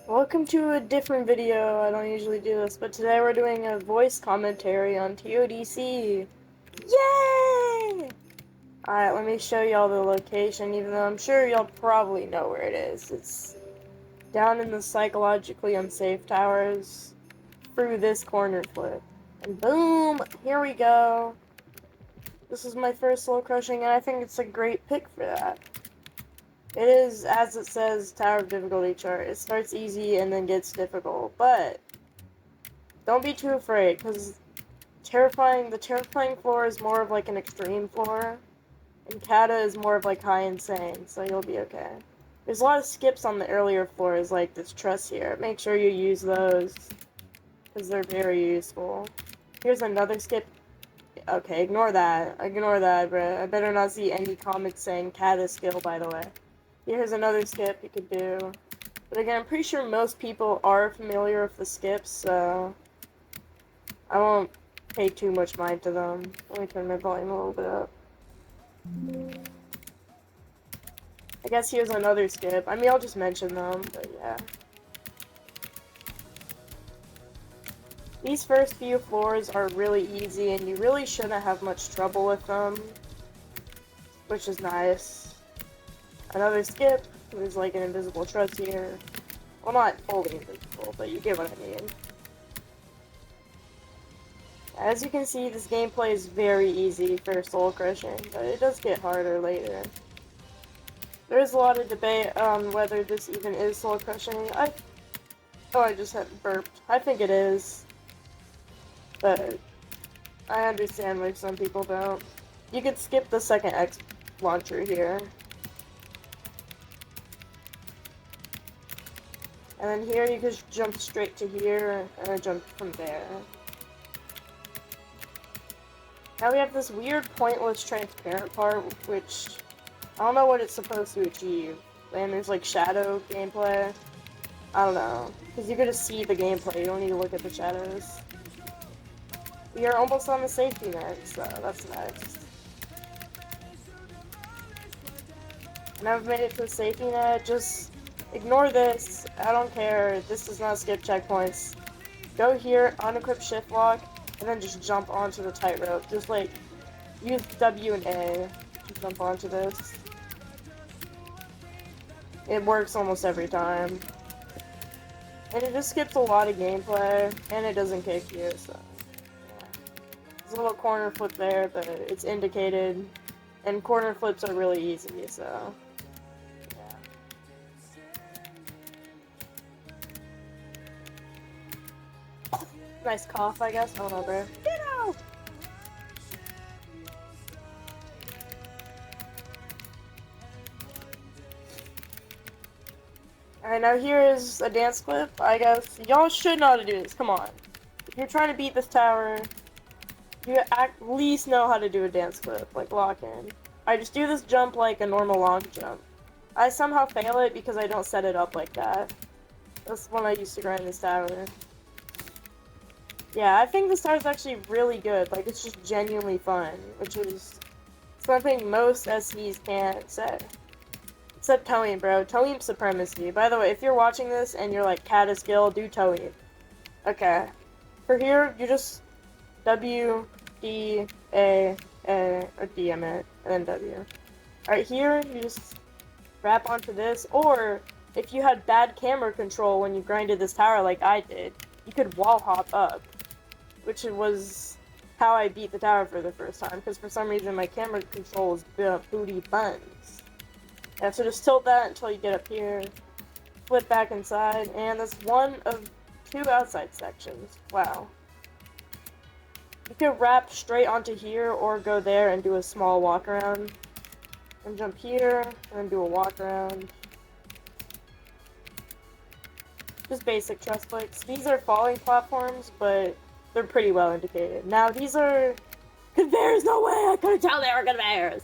Welcome to a different video. I don't usually do this, but today we're doing a voice commentary on TODC. Yay! Alright, let me show y'all the location, even though I'm sure y'all probably know where it is. It's down in the psychologically unsafe towers through this corner flip. And boom! Here we go. This is my first soul crushing, and I think it's a great pick for that. It is, as it says, Tower of Difficulty chart. It starts easy and then gets difficult, but don't be too afraid, because the terrifying floor is more of like an extreme floor, and Kata is more of like high insane, so you'll be okay. There's a lot of skips on the earlier floors, like this truss here. Make sure you use those, because they're very useful. Here's another skip. Okay, ignore that, bro. I better not see any comments saying Kata skill, by the way. Here's another skip you could do. But again, I'm pretty sure most people are familiar with the skips, so I won't pay too much mind to them. Let me turn my volume a little bit up. I guess here's another skip. I mean, I'll just mention them, but yeah. These first few floors are really easy, and you really shouldn't have much trouble with them, which is nice. Another skip. There's like an invisible truss here. Well, not fully invisible, but you get what I mean. As you can see, this gameplay is very easy for soul crushing, but it does get harder later. There's a lot of debate on whether this even is soul crushing. I just had burped. I think it is, but I understand why some people don't. You could skip the second X launcher here. And then here you could jump straight to here, and then jump from there. Now we have this weird, pointless, transparent part, which I don't know what it's supposed to achieve. And there's like shadow gameplay. I don't know. Because you could just see the gameplay, you don't need to look at the shadows. We are almost on the safety net, so that's nice. And I've made it to the safety net, just ignore this. I don't care. This does not skip checkpoints. Go here, unequip shift lock, and then just jump onto the tightrope. Just like use W and A to jump onto this. It works almost every time. And it just skips a lot of gameplay, and it doesn't kick you, so yeah. There's a little corner flip there, but it's indicated, and corner flips are really easy, so yeah. Nice cough, I guess. I don't know, bro. Get out! Alright, now here is a dance clip. I guess y'all should know how to do this. Come on. If you're trying to beat this tower, you at least know how to do a dance clip, like lock in. I just do this jump like a normal long jump. I somehow fail it because I don't set it up like that. That's when I used to grind this tower. Yeah, I think this tower is actually really good. Like, it's just genuinely fun, which is something most SCs can't say. Except Toeing, bro. Toeing supremacy. By the way, if you're watching this and you're like, Kata skill, do Toeing. Okay. For here, you just W, D, A, or D, I meant, and then W. Alright, here, you just wrap onto this, or if you had bad camera control when you grinded this tower like I did, you could wall hop up, which was how I beat the tower for the first time, because for some reason my camera control was booty buns. Yeah, so just tilt that until you get up here, flip back inside, and that's one of two outside sections. Wow. You could wrap straight onto here, or go there and do a small walk around. And jump here, and then do a walk around. Just basic truss flicks. These are falling platforms, but they're pretty well indicated. Now, these are conveyors, no way! I couldn't tell they were conveyors!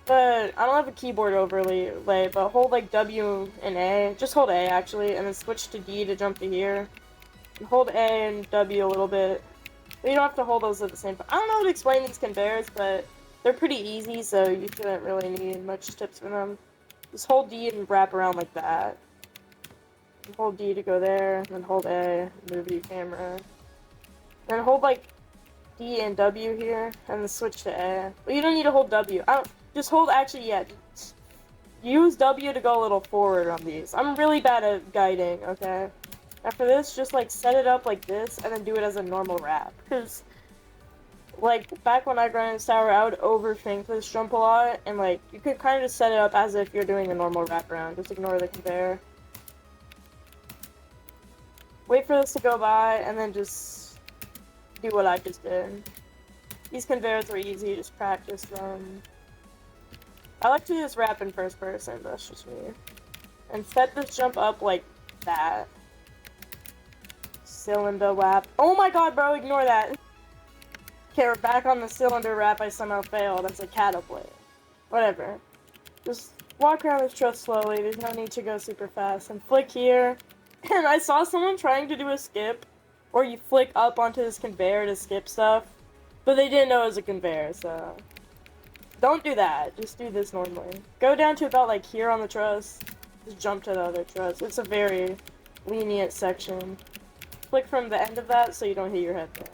But I don't have a keyboard overlay, but hold like W and A. Just hold A, actually, and then switch to D to jump to here. And hold A and W a little bit. But you don't have to hold those at the same time. I don't know how to explain these conveyors, but they're pretty easy, so you shouldn't really need much tips for them. Just hold D and wrap around like that. Hold D to go there, then hold A, move your camera. Then hold like D and W here, and then switch to A. But you don't need to hold W. Just hold, actually, yeah. Use W to go a little forward on these. I'm really bad at guiding, okay? After this, just like set it up like this, and then do it as a normal wrap. Because, like, back when I grinded this tower, I would overthink this jump a lot, and like, you could kind of just set it up as if you're doing a normal wrap around. Just ignore the conveyor. Wait for this to go by, and then just do what I just did. These conveyors are easy, just practice them. I like to just wrap in first person, that's just me. And set this jump up like that. Cylinder wrap. Oh my god, bro, ignore that. Okay, we're back on the cylinder wrap. I somehow failed as a catapult. Whatever. Just walk around this truss slowly. There's no need to go super fast. And flick here. And I saw someone trying to do a skip, or you flick up onto this conveyor to skip stuff, but they didn't know it was a conveyor, so don't do that. Just do this normally. Go down to about like here on the truss. Just jump to the other truss. It's a very lenient section. Flick from the end of that so you don't hit your head there.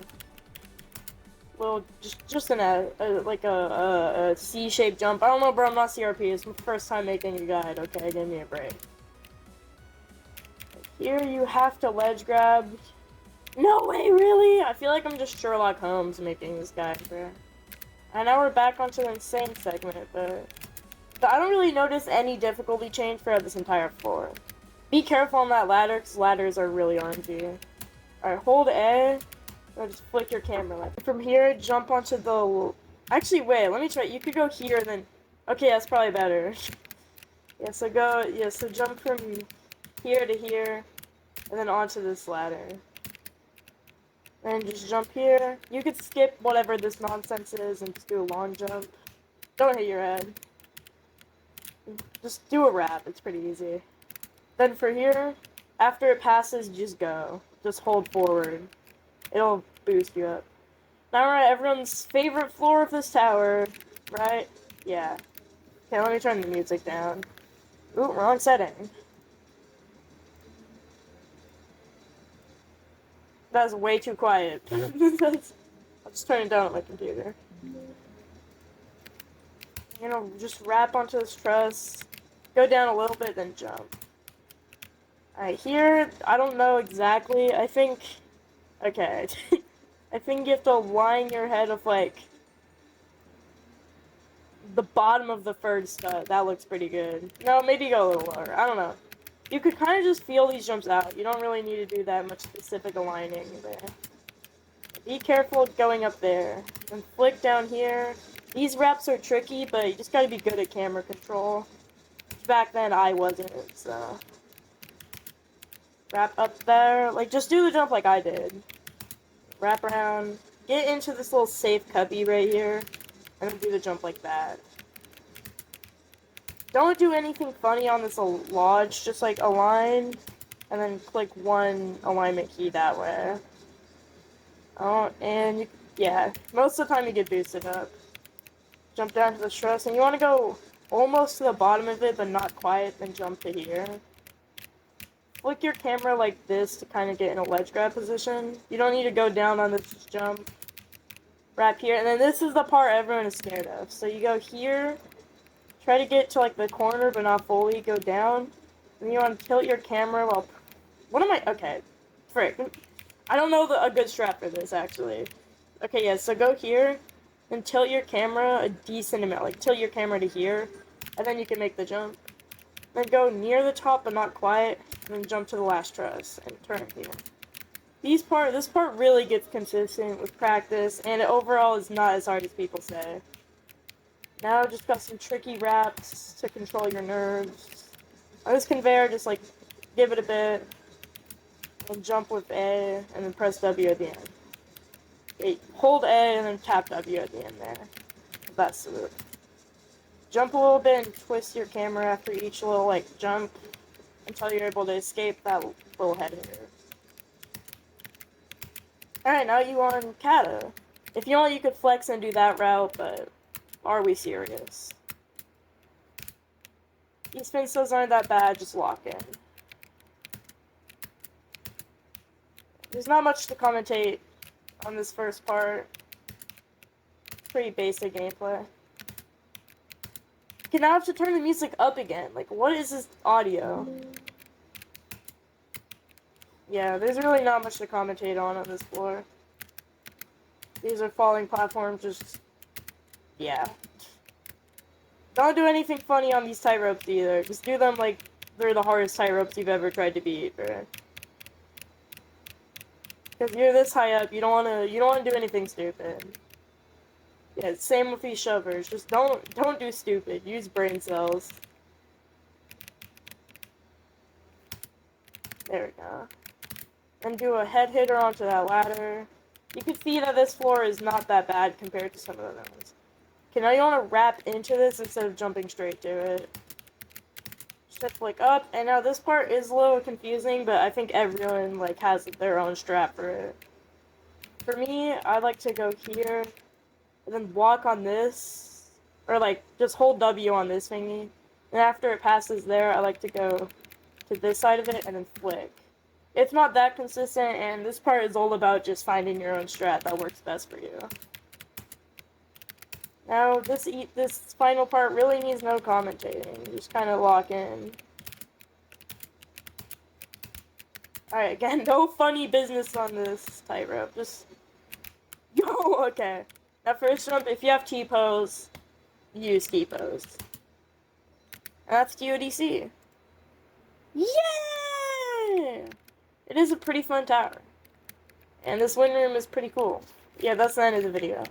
Well, just a C-shaped jump. I don't know, bro. I'm not CRP. It's my first time making a guide. Okay, give me a break. Here you have to ledge grab. No way, really? I feel like I'm just Sherlock Holmes making this guide, bro. And now we're back onto the insane segment, but I don't really notice any difficulty change throughout this entire floor. Be careful on that ladder, because ladders are really RNG. Alright, hold A, or just flick your camera. Like, from here, jump onto the... Actually, wait, let me try. You could go here, then... Okay, that's probably better. so jump from here to here, and then onto this ladder. And just jump here. You could skip whatever this nonsense is and just do a long jump. Don't hit your head. Just do a wrap, it's pretty easy. Then for here, after it passes, just go. Just hold forward. It'll boost you up. Now we're at everyone's favorite floor of this tower, right? Yeah. Okay, let me turn the music down. Ooh, wrong setting. That's way too quiet. I'll just turn it down on my computer. You know, just wrap onto this truss. Go down a little bit, then jump. Alright, here, I don't know exactly. I think... Okay. I think you have to align your head of, like... the bottom of the third stud. That looks pretty good. No, maybe go a little lower. I don't know. You could kind of just feel these jumps out. You don't really need to do that much specific aligning there. Be careful going up there. And flick down here. These wraps are tricky, but you just gotta be good at camera control. Back then, I wasn't, so... Wrap up there. Like, just do the jump like I did. Wrap around. Get into this little safe cubby right here. And then do the jump like that. Don't do anything funny on this lodge, just like align, and then click one alignment key that way. Oh, and yeah, most of the time you get boosted up. Jump down to the truss, and you want to go almost to the bottom of it, but not quite, then jump to here. Flick your camera like this to kind of get in a ledge grab position. You don't need to go down on this jump. Wrap here, and then this is the part everyone is scared of. So you go here. Try to get to, like, the corner, but not fully. Go down. And you want to tilt your camera while... What am I... Okay. Frick. I don't know a good strat for this, actually. Okay, yeah, so go here, and tilt your camera a decent amount. Like, tilt your camera to here, and then you can make the jump. Then go near the top, but not quite, and then jump to the last truss, and turn here. This part really gets consistent with practice, and it overall is not as hard as people say. Now just got some tricky wraps to control your nerves. On this conveyor, just like give it a bit, and jump with A, and then press W at the end. Okay, hold A and then tap W at the end there. That's it. Jump a little bit and twist your camera after each little like jump until you're able to escape that little head here. Alright, now you on Kata. If you want, you could flex and do that route, but are we serious? These spin stills aren't that bad, just lock in. there's not much to commentate on this first part. Pretty basic gameplay. Okay, now I have to turn the music up again. Like, what is this audio? Yeah, there's really not much to commentate on this floor. These are falling platforms, just... yeah. Don't do anything funny on these tightropes either. Just do them like they're the hardest tightropes you've ever tried to beat, right? Because you're this high up, you don't wanna do anything stupid. Yeah, same with these shovers. Just don't do stupid. Use brain cells. There we go. And do a head hitter onto that ladder. You can see that this floor is not that bad compared to some of the other ones. Okay, now you want to wrap into this instead of jumping straight to it. Just have to flick up, and now this part is a little confusing, but I think everyone like has their own strat for it. For me, I like to go here, and then walk on this, or like just hold W on this thingy. And after it passes there, I like to go to this side of it and then flick. It's not that consistent, and this part is all about just finding your own strat that works best for you. Now, this final part really needs no commentating. Just kind of lock in. Alright, again, no funny business on this tightrope. Just... yo, okay. Now, first jump, if you have T-pose, use T-pose. And that's TODC. Yay! It is a pretty fun tower. And this wind room is pretty cool. Yeah, that's the end of the video.